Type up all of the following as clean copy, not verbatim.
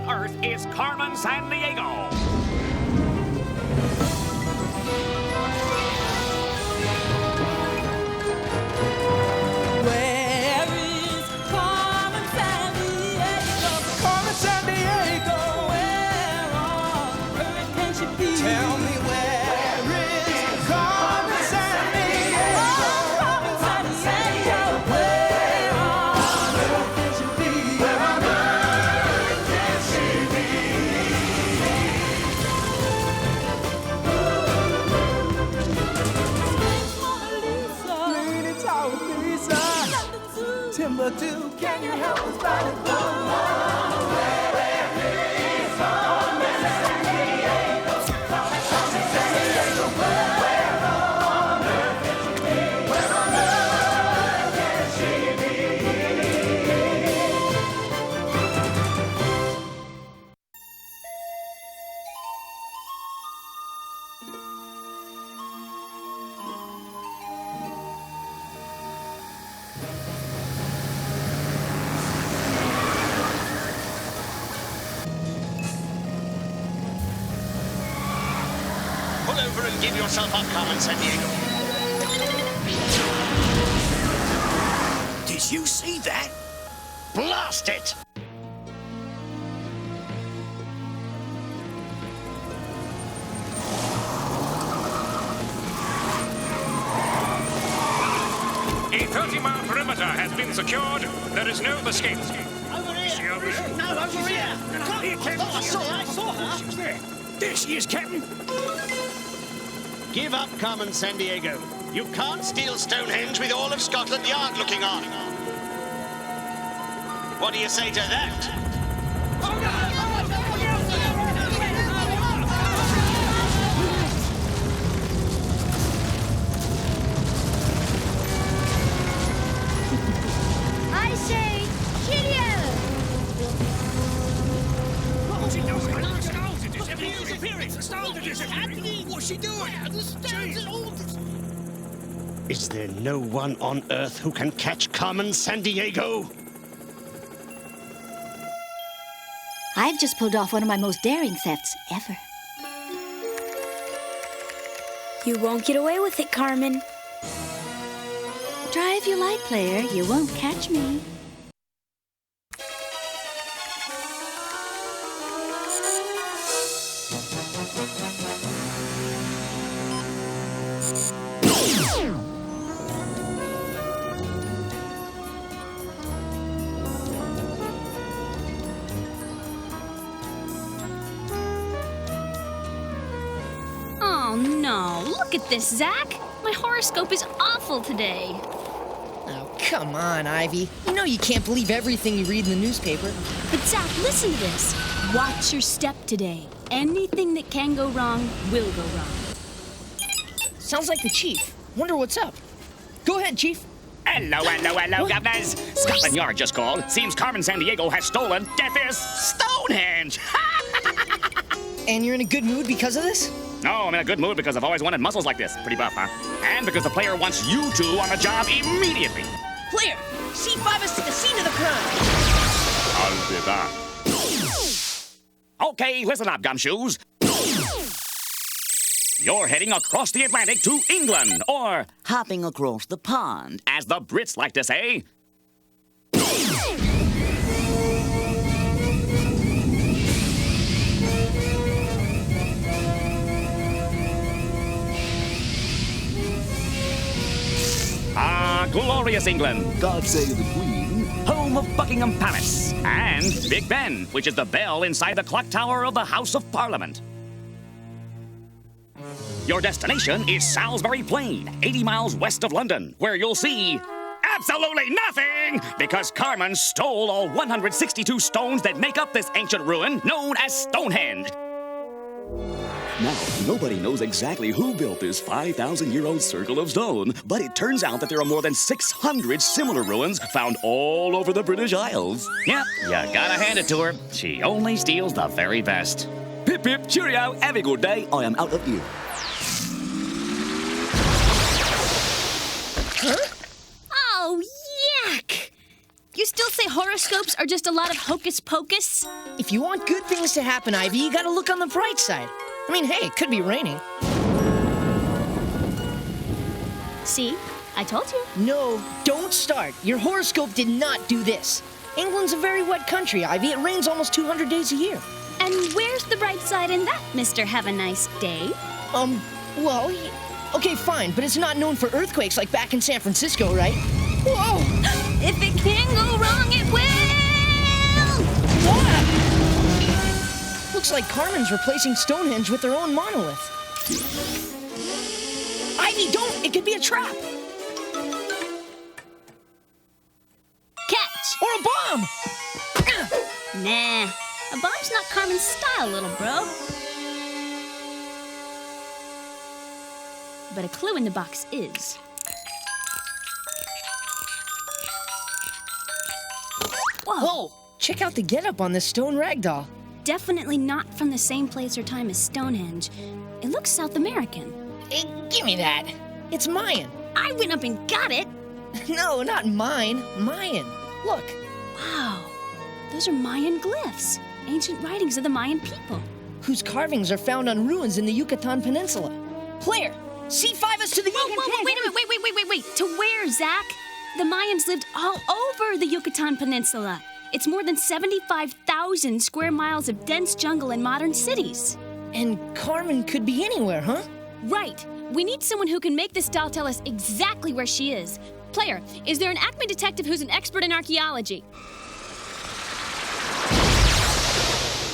on Earth is Carmen Sandiego. Where is Carmen Sandiego? Carmen Sandiego. Where on earth can she be? Tell me where is Carmen Sandiego? Carmen Sandiego. Where on earth can she be? Where on earth can she be? Lady Tower Lisa. Timbuktu, can you help us find a clue? Pull over and give yourself up, Carmen Sandiego. Did you see that? Blast it! A 30-mile perimeter has been secured. There is no escape. Over here. Is she over there? No, over here. Come here, Captain. Oh, I saw her. She's there. There she is, Captain. Give up, Carmen Sandiego. You can't steal Stonehenge with all of Scotland Yard looking on. What do you say to that? I say, cheerio! What's she doing? What's she doing? Is there no one on Earth who can catch Carmen Sandiego? I've just pulled off one of my most daring thefts ever. You won't get away with it, Carmen. Try if you like, player. You won't catch me. Oh, no. Look at this, Zach. My horoscope is awful today. Oh, come on, Ivy. You know you can't believe everything you read in the newspaper. But, Zach, listen to this. Watch your step today. Anything that can go wrong will go wrong. Sounds like the chief. Wonder what's up. Go ahead, Chief. Hello, governors. Scotland Yard just called. Seems Carmen Sandiego has stolen Death's Stonehenge. And you're in a good mood because of this? No, I'm in a good mood because I've always wanted muscles like this. Pretty buff, huh? And because the player wants you two on the job immediately. Player, C5 is to the scene of the crime. I'll be back. Okay, listen up, gumshoes. You're heading across the Atlantic to England, or hopping across the pond, as the Brits like to say. Ah, glorious England. God save the Queen. Home of Buckingham Palace. And Big Ben, which is the bell inside the clock tower of the House of Parliament. Your destination is Salisbury Plain, 80 miles west of London, where you'll see absolutely nothing, because Carmen stole all 162 stones that make up this ancient ruin known as Stonehenge. Now, nobody knows exactly who built this 5,000-year-old circle of stone, but it turns out that there are more than 600 similar ruins found all over the British Isles. Yep, you gotta hand it to her. She only steals the very best. Pip, pip, cheerio, have a good day. I am out of here. Huh? Oh, yuck! You still say horoscopes are just a lot of hocus pocus? If you want good things to happen, Ivy, you gotta look on the bright side. I mean, hey, it could be raining. See? I told you. No, don't start. Your horoscope did not do this. England's a very wet country, Ivy. It rains almost 200 days a year. And where's the bright side in that, Mr. Have a Nice Day? Well, okay, fine, but it's not known for earthquakes like back in San Francisco, right? Whoa! If it can go wrong, it will! What? Looks like Carmen's replacing Stonehenge with their own monolith. Ivy, don't! It could be a trap! Catch! Or a bomb! Nah, a bomb's not Carmen's style, little bro. But a clue in the box is. Whoa! Check out the getup on this stone ragdoll. Definitely not from the same place or time as Stonehenge. It looks South American. Hey, give me that. It's Mayan. I went up and got it! No, not mine. Mayan. Look. Wow, those are Mayan glyphs, ancient writings of the Mayan people. Whose carvings are found on ruins in the Yucatan Peninsula. Player, C5 us to the Whoa, wait a minute, wait. To where, Zach? The Mayans lived all over the Yucatan Peninsula. It's more than 75,000 square miles of dense jungle and modern cities. And Carmen could be anywhere, huh? Right. We need someone who can make this doll tell us exactly where she is. Player, is there an Acme detective who's an expert in archaeology?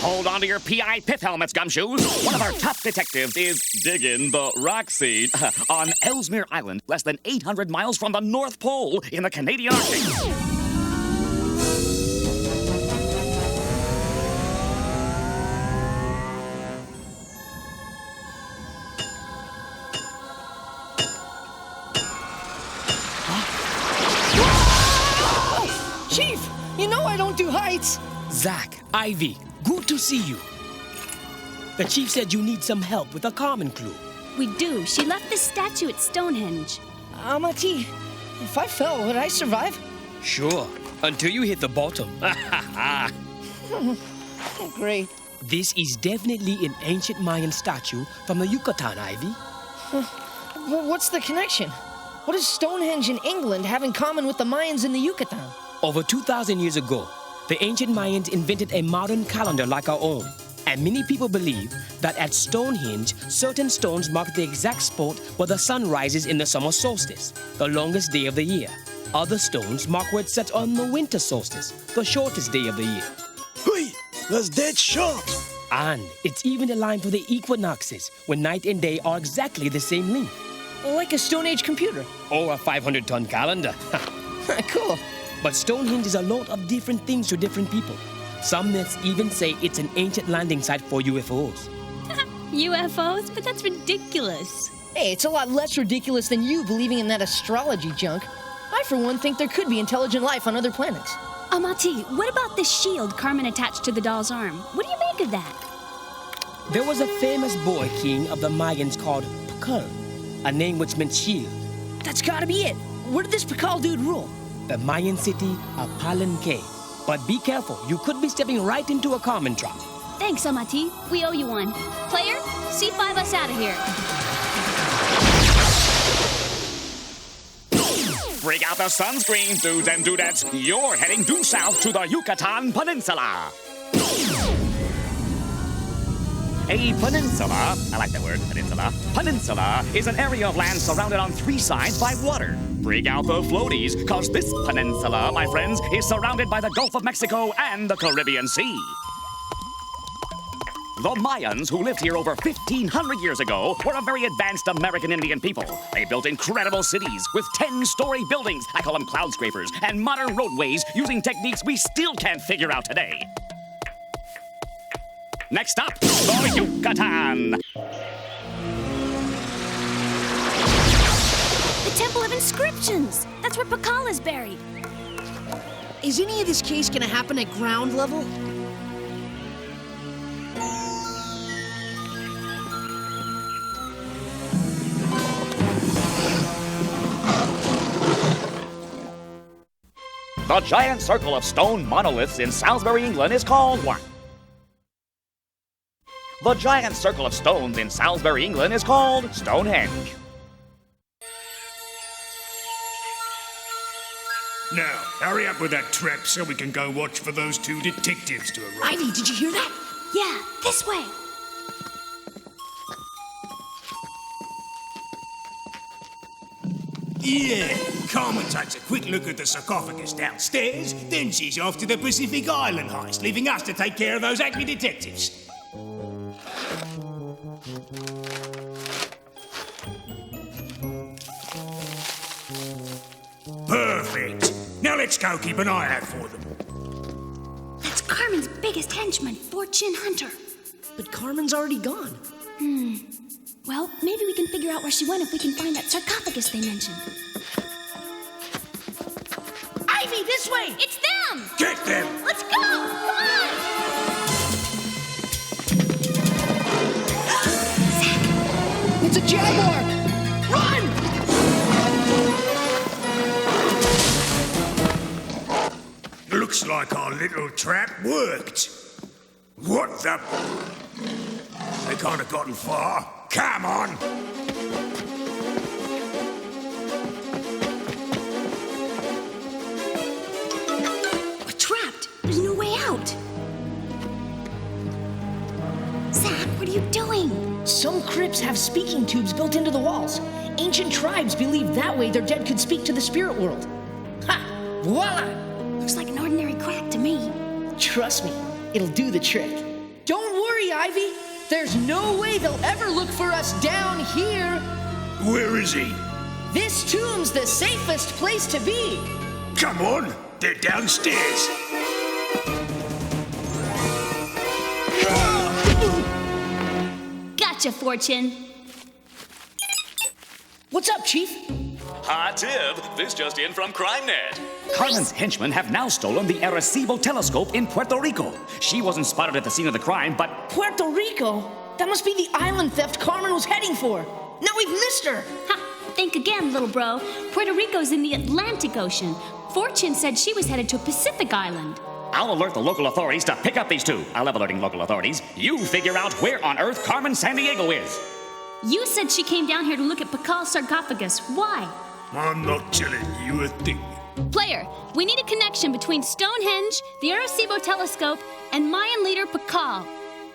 Hold on to your PI pith helmets, gumshoes. One of our top detectives is digging the rock scene on Ellesmere Island, less than 800 miles from the North Pole in the Canadian Arctic. Chief, you know I don't do heights. Zach, Ivy, good to see you. The chief said you need some help with a Carmen clue. We do. She left this statue at Stonehenge. Amati, if I fell, would I survive? Sure, until you hit the bottom. Great. This is definitely an ancient Mayan statue from the Yucatan, Ivy. What's the connection? What does Stonehenge in England have in common with the Mayans in the Yucatan? Over 2,000 years ago, the ancient Mayans invented a modern calendar like our own. And many people believe that at Stonehenge, certain stones mark the exact spot where the sun rises in the summer solstice, the longest day of the year. Other stones mark where it sets on the winter solstice, the shortest day of the year. Hey, that's dead short. And it's even aligned for the equinoxes, when night and day are exactly the same length. Like a Stone Age computer. Or a 500-ton calendar. Cool. But Stonehenge is a lot of different things to different people. Some myths even say it's an ancient landing site for UFOs. UFOs? But that's ridiculous. Hey, it's a lot less ridiculous than you believing in that astrology junk. I, for one, think there could be intelligent life on other planets. Amati, what about the shield Carmen attached to the doll's arm? What do you make of that? There was a famous boy king of the Mayans called Pakal, a name which meant shield. That's gotta be it. Where did this Pakal dude rule? The Mayan city of Palenque. But be careful, you could be stepping right into a Carmen trap. Thanks, Amati. We owe you one. Player, C5 us out of here. Break out the sunscreen, dudes and dudettes. You're heading due south to the Yucatan Peninsula. A peninsula, I like that word, peninsula. Peninsula is an area of land surrounded on three sides by water. Break out the floaties, cause this peninsula, my friends, is surrounded by the Gulf of Mexico and the Caribbean Sea. The Mayans, who lived here over 1,500 years ago, were a very advanced American Indian people. They built incredible cities with 10-story buildings, I call them cloud scrapers, and modern roadways using techniques we still can't figure out today. Next up, the Yucatan. The Temple of Inscriptions. That's where Pakal is buried. Is any of this case gonna happen at ground level? The giant circle of stone monoliths in Salisbury, England is called what? The giant circle of stones in Salisbury, England is called Stonehenge. Now, hurry up with that trap so we can go watch for those two detectives to arrive. Ivy, did you hear that? Yeah, this way. Yeah, Carmen takes a quick look at the sarcophagus downstairs, then she's off to the Pacific Island heist, leaving us to take care of those Acme detectives. Perfect. Now let's go keep an eye out for them. That's Carmen's biggest henchman, Fortune Hunter. But Carmen's already gone. Well, maybe we can figure out where she went if we can find that sarcophagus they mentioned. Ivy, this way! It's them! Get them! Let's go! Come on! It's a jaguar! Run! Looks like our little trap worked. What the... They can't have gotten far. Come on! We're trapped. There's no way out. Zach, what are you doing? Some crypts have speaking tubes built into the walls. Ancient tribes believed that way their dead could speak to the spirit world. Ha! Voila! Looks like an ordinary crack to me. Trust me, it'll do the trick. Don't worry, Ivy. There's no way they'll ever look for us down here. Where is he? This tomb's the safest place to be. Come on, they're downstairs. Gotcha, Fortune. What's up, Chief? Hi, Tib. This just in from CrimeNet. Carmen's henchmen have now stolen the Arecibo telescope in Puerto Rico. She wasn't spotted at the scene of the crime, but... Puerto Rico? That must be the island theft Carmen was heading for. Now we've missed her. Ha! Think again, little bro. Puerto Rico's in the Atlantic Ocean. Fortune said she was headed to a Pacific island. I'll alert the local authorities to pick up these two. I love alerting local authorities. You figure out where on earth Carmen Sandiego is. You said she came down here to look at Pacal's sarcophagus. Why? I'm not telling you a thing. Player, we need a connection between Stonehenge, the Arecibo telescope, and Mayan leader Pacal.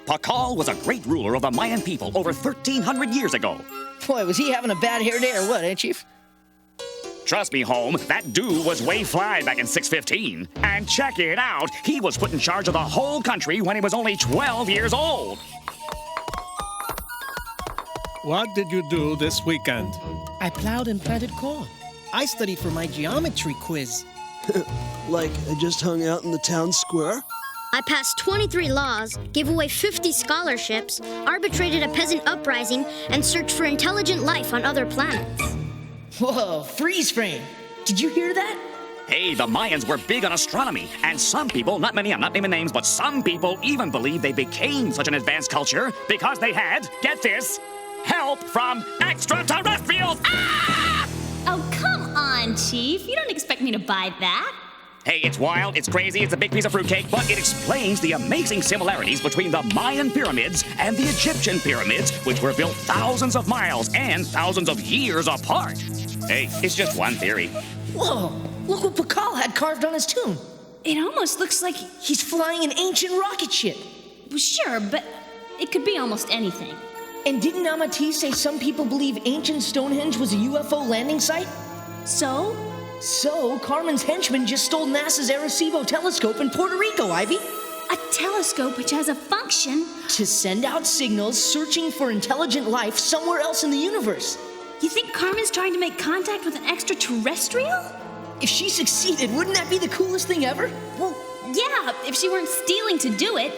Pacal was a great ruler of the Mayan people over 1,300 years ago. Boy, was he having a bad hair day or what, eh, Chief? Trust me, Home, that dude was way fly back in 615. And check it out, he was put in charge of the whole country when he was only 12 years old. What did you do this weekend? I plowed and planted corn. I studied for my geometry quiz. Like, I just hung out in the town square? I passed 23 laws, gave away 50 scholarships, arbitrated a peasant uprising, and searched for intelligent life on other planets. Whoa, freeze frame. Did you hear that? Hey, the Mayans were big on astronomy, and some people, not many, I'm not naming names, but some people even believe they became such an advanced culture because they had, get this, help from extraterrestrials! Ah! Oh, come on, Chief. You don't expect me to buy that. Hey, it's wild, it's crazy, it's a big piece of fruitcake, but it explains the amazing similarities between the Mayan pyramids and the Egyptian pyramids, which were built thousands of miles and thousands of years apart. Hey, it's just one theory. Whoa, look what Pacal had carved on his tomb. It almost looks like... He's flying an ancient rocket ship. Well, sure, but it could be almost anything. And didn't Amati say some people believe ancient Stonehenge was a UFO landing site? So? So, Carmen's henchmen just stole NASA's Arecibo telescope in Puerto Rico, Ivy. A telescope which has a function... to send out signals searching for intelligent life somewhere else in the universe. You think Carmen's trying to make contact with an extraterrestrial? If she succeeded, wouldn't that be the coolest thing ever? Well, yeah, if she weren't stealing to do it.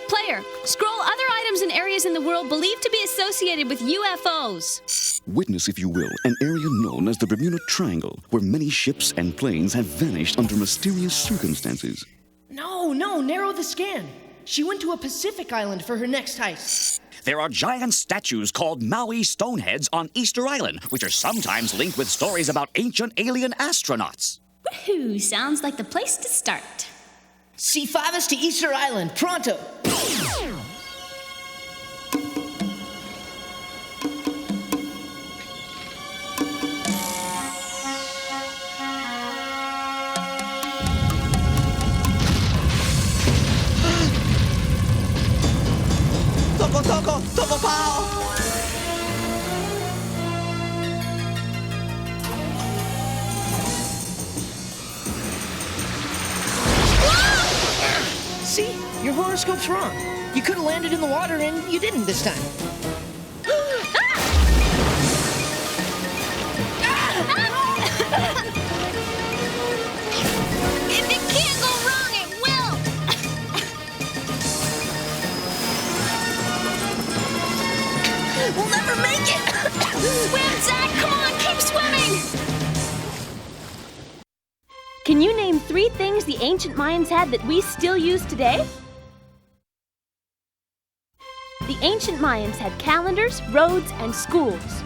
Player, scroll other items and areas in the world believed to be associated with UFOs. Witness, if you will, an area known as the Bermuda Triangle, where many ships and planes have vanished under mysterious circumstances. No, narrow the scan. She went to a Pacific island for her next heist. There are giant statues called Maui Stoneheads on Easter Island, which are sometimes linked with stories about ancient alien astronauts. Woohoo! Sounds like the place to start. C5 to Easter Island, pronto! Toco pao! See? Your horoscope's wrong. You could have landed in the water and you didn't this time. If it can't go wrong, it will! We'll never make it! Swim, Zach! Come on, keep swimming! Can you name 3 things the ancient Mayans had that we still use today? The ancient Mayans had calendars, roads, and schools.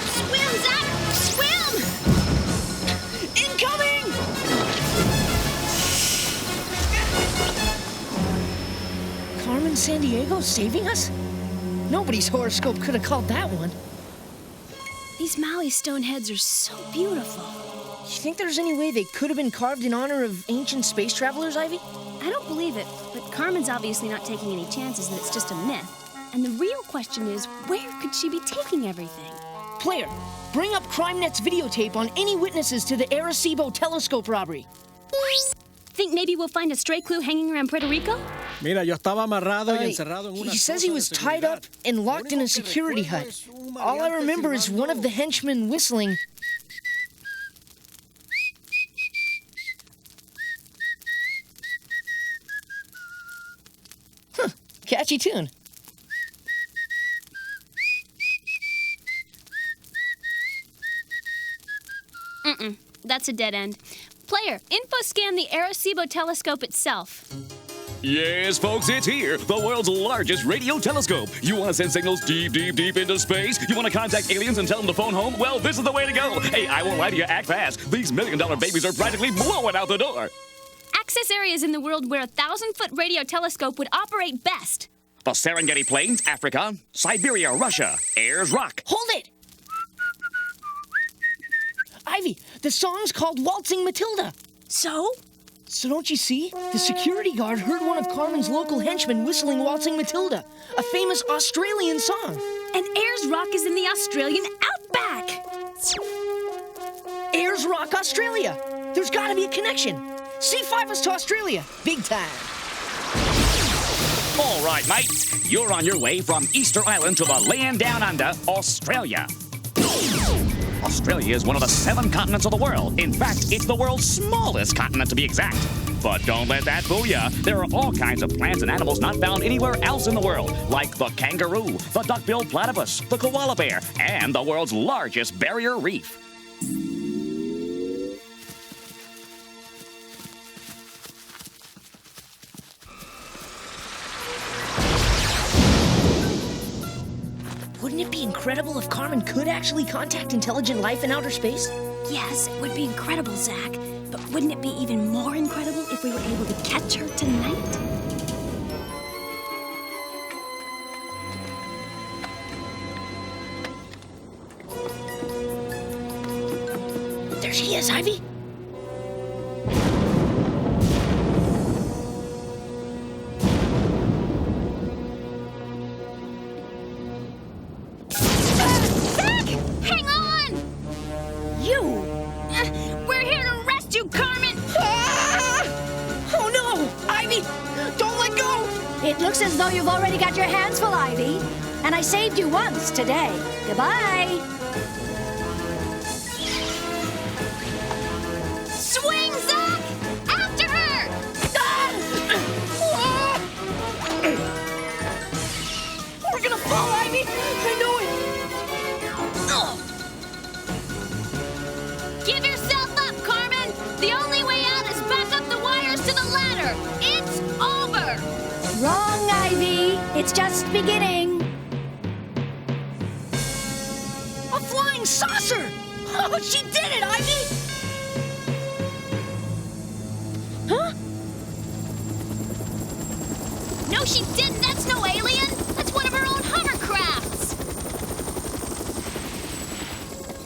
Swim, Zach! Swim! Incoming! Carmen Sandiego saving us? Nobody's horoscope could have called that one. These Maui stone heads are so beautiful. You think there's any way they could have been carved in honor of ancient space travelers, Ivy? I don't believe it, but Carmen's obviously not taking any chances that it's just a myth. And the real question is, where could she be taking everything? Player, bring up CrimeNet's videotape on any witnesses to the Arecibo telescope robbery. Think maybe we'll find a stray clue hanging around Puerto Rico? Mira, yo estaba amarrado y encerrado en una He says he was tied up and locked in a security hut. All I remember is one of the henchmen whistling. Huh, catchy tune. That's a dead end. Player, infoscan the Arecibo telescope itself. Yes, folks, it's here. The world's largest radio telescope. You want to send signals deep, deep, deep into space? You want to contact aliens and tell them to phone home? Well, this is the way to go. Hey, I won't lie to you, act fast. These $1 million babies are practically blowing out the door. Access areas in the world where a 1,000-foot radio telescope would operate best. The Serengeti Plains, Africa. Siberia, Russia. Ayers Rock. Hold it! Ivy, the song's called Waltzing Matilda. So? So don't you see? The security guard heard one of Carmen's local henchmen whistling Waltzing Matilda, a famous Australian song. And Ayers Rock is in the Australian outback. Ayers Rock, Australia. There's gotta be a connection. C5 us to Australia. Big time. All right, mate. You're on your way from Easter Island to the land down under, Australia. Australia is one of the 7 continents of the world. In fact, it's the world's smallest continent, to be exact. But don't let that fool you. There are all kinds of plants and animals not found anywhere else in the world, like the kangaroo, the duck-billed platypus, the koala bear, and the world's largest barrier reef. Wouldn't it be incredible if Carmen could actually contact intelligent life in outer space? Yes, it would be incredible, Zach. But wouldn't it be even more incredible if we were able to catch her tonight? There she is, Ivy. Hang on! You! We're here to rescue Carmen! Ah! Oh no! Ivy! Don't let go! It looks as though you've already got your hands full, Ivy. And I saved you once today. Goodbye. Swing, Zach! After her! We're gonna fall, Ivy! I know it! Give yourself up, Carmen! The only way out is back up the wires to the ladder! It's over! Wrong, Ivy. It's just beginning. A flying flying saucer! Oh, she did it, Ivy! Huh? No, she didn't. That's no alien. That's one of her own hovercrafts.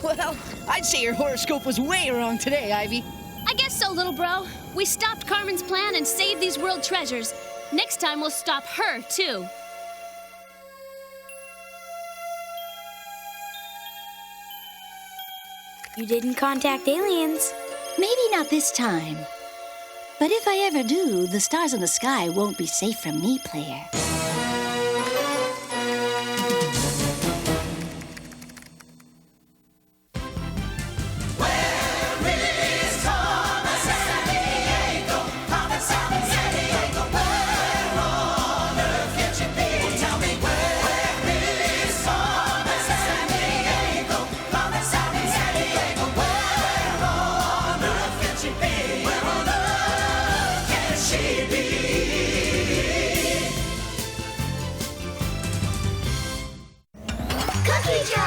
Well, I'd say your horoscope was way wrong today, Ivy. I guess so, little bro. We stopped Carmen's plan and saved these world treasures. Next time we'll stop her, too. You didn't contact aliens. Maybe not this time. But if I ever do, the stars in the sky won't be safe from me, player. Cookie jar!